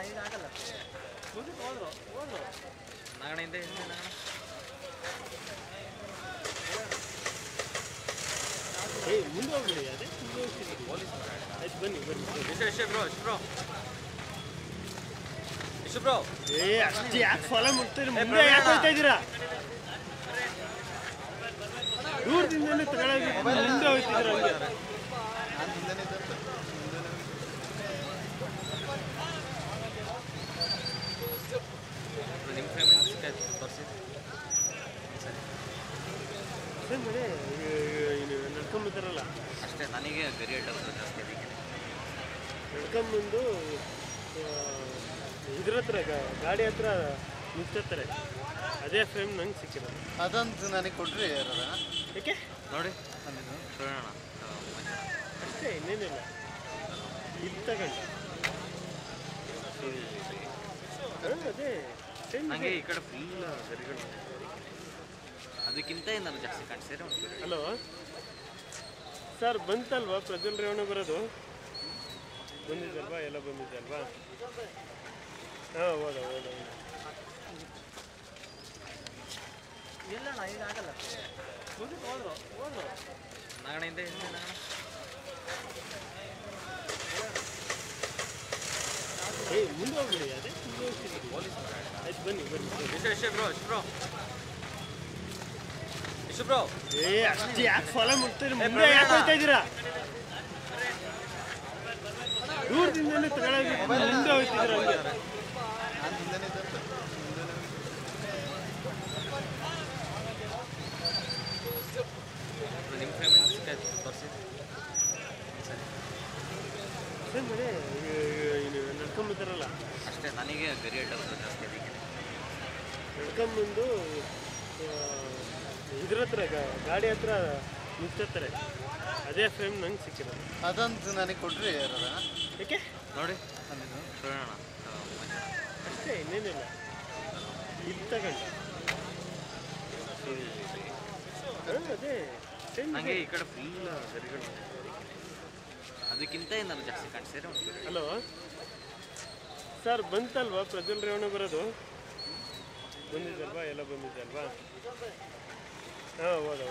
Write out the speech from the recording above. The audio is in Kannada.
ಈಗ ಆಗಲ್ಲ ಹೋದ್ರು ನಗಣ ಹಿಂದೆ ನಗಣ ಮುಂದೆ ಹೋಗ್ಬಿಡಿ ಅದೇ ಪೊಲೀಸ್ ಆಯ್ತು ಬನ್ನಿ ಬ್ರೋ ಅಷ್ಟೇ ಯಾಕೆ ಫಾಲೋ ಮಾಡ್ತೀರಿ ಮುಂದೆ ಯಾಕೆ ಹೋಗ್ತಾ ಇದ್ದೀರಾ ದೂರದಿಂದಲೇ ತಗೊಳ್ಳೋದು ಮುಂದೆ ಹೋಗ್ತಿದ್ದೀರಾ ನಿಮ್ಮ ಫೇಮಸ್ ತೋರಿಸಿ ಸರಿ ಮನೆ ನಡ್ಕೊಂಬತ್ತಾರಲ್ಲ ಅಷ್ಟೇ ನನಗೆ ವೆರಿಯೇಟ್ ಆಗುತ್ತೆ ಜಾಸ್ತಿ ಅದಕ್ಕೆ ನಡ್ಕೊಂಬಂದು ಇದ್ರ ಹತ್ರ ಗಾಡಿ ಹತ್ರ ನಿಂತಿರ್ತಾರೆ ಅದೇ ಫ್ರೇಮ್ ನಂಗೆ ಸಿಕ್ಕಿರೋದು ಅದಂತೂ ನನಗೆ ಕೊಡ್ರಿ ಯಾರದ ಏಕೆ ನೋಡಿ ನೋಡೋಣ ಅಷ್ಟೇ ಇನ್ನೇನಿಲ್ಲ ಇದು ತಗೊಂಡ ಅದೇ ನನಗೆ ಈ ಕಡೆ ಫುಲ್ ಗರಿಗಳು ಅದಕ್ಕಿಂತ ಏನಾದ್ರು ಜಾಸ್ತಿ ಕಾಣಿಸಿದ್ರೆ ಹಲೋ ಸರ್ ಬಂತಲ್ವಾ ಪ್ರಜ್ವಲ್ ರೇವಣ್ಣ ಬರೋದು ಬಂದಿದ್ದಲ್ವಾ ಎಲ್ಲ ಬಂದಿದ್ದಲ್ವಾ ಹಾಂ ಹೋದ ಇಲ್ಲ ಈಗ ಆಗಲ್ಲ ಹೋದ್ರು ನಗಣ ಹಿಂದೆ ನಗಣ ಮುಂದೆ ಹೋಗ್ಬಿಡಿ ಅದೇ ಪೊಲೀಸ್ ಆಯ್ತು ಬನ್ನಿ ಬ್ರೋ ಅಷ್ಟೇ ಯಾಕೆ ಫಾಲೋ ಮಾಡ್ತೀರಿ ಮುಂದೆ ಯಾಕೆ ಹೋಗ್ತಾ ಇದ್ದೀರಾ ದೂರದಿಂದಲೇ ತಗೊಳ್ಳೋದು ಮುಂದೆ ಹೋಗ್ತಿದ್ದೀರಾ ನಿಮ್ಮ ಫೇಮಸ್ ತೋರಿಸಿ ಸರಿ ಮನೆ ನಡ್ಕೊಂಬತ್ತಾರಲ್ಲ ಅಷ್ಟೇ ನನಗೆ ವೆರಿಯೇಟ್ ಆಗುತ್ತೆ ಜಾಸ್ತಿ ಅದಕ್ಕೆ ನಡ್ಕೊಂಬಂದು ಇದ್ರ ಹತ್ರ ಗಾಡಿ ಹತ್ರ ನಿಂತಿರ್ತಾರೆ ಅದೇ ಫ್ರೇಮ್ ನಂಗೆ ಸಿಕ್ಕಿರೋದು ಅದಂತೂ ನನಗೆ ಕೊಡ್ರಿ ಯಾರದ ಏಕೆ ನೋಡಿ ನೋಡೋಣ ಅಷ್ಟೇ ಇನ್ನೇನಿಲ್ಲ ಇದು ತಗೊಂಡ ಅದೇ ನನಗೆ ಈ ಕಡೆ ಫುಲ್ ಗರಿಗಳು ಅದಕ್ಕಿಂತ ಏನಾದ್ರು ಜಾಸ್ತಿ ಕಾಣಿಸಿದ್ರೆ ಹಲೋ ಸರ್ ಬಂತಲ್ವಾ ಪ್ರಜ್ವಲ್ ರೇವಣ್ಣ ಬರೋದು ಬಂದಿದ್ದಲ್ವಾ ಎಲ್ಲ ಬಂದಿದ್ದಲ್ವಾ ಹಾಂ ಹೋದ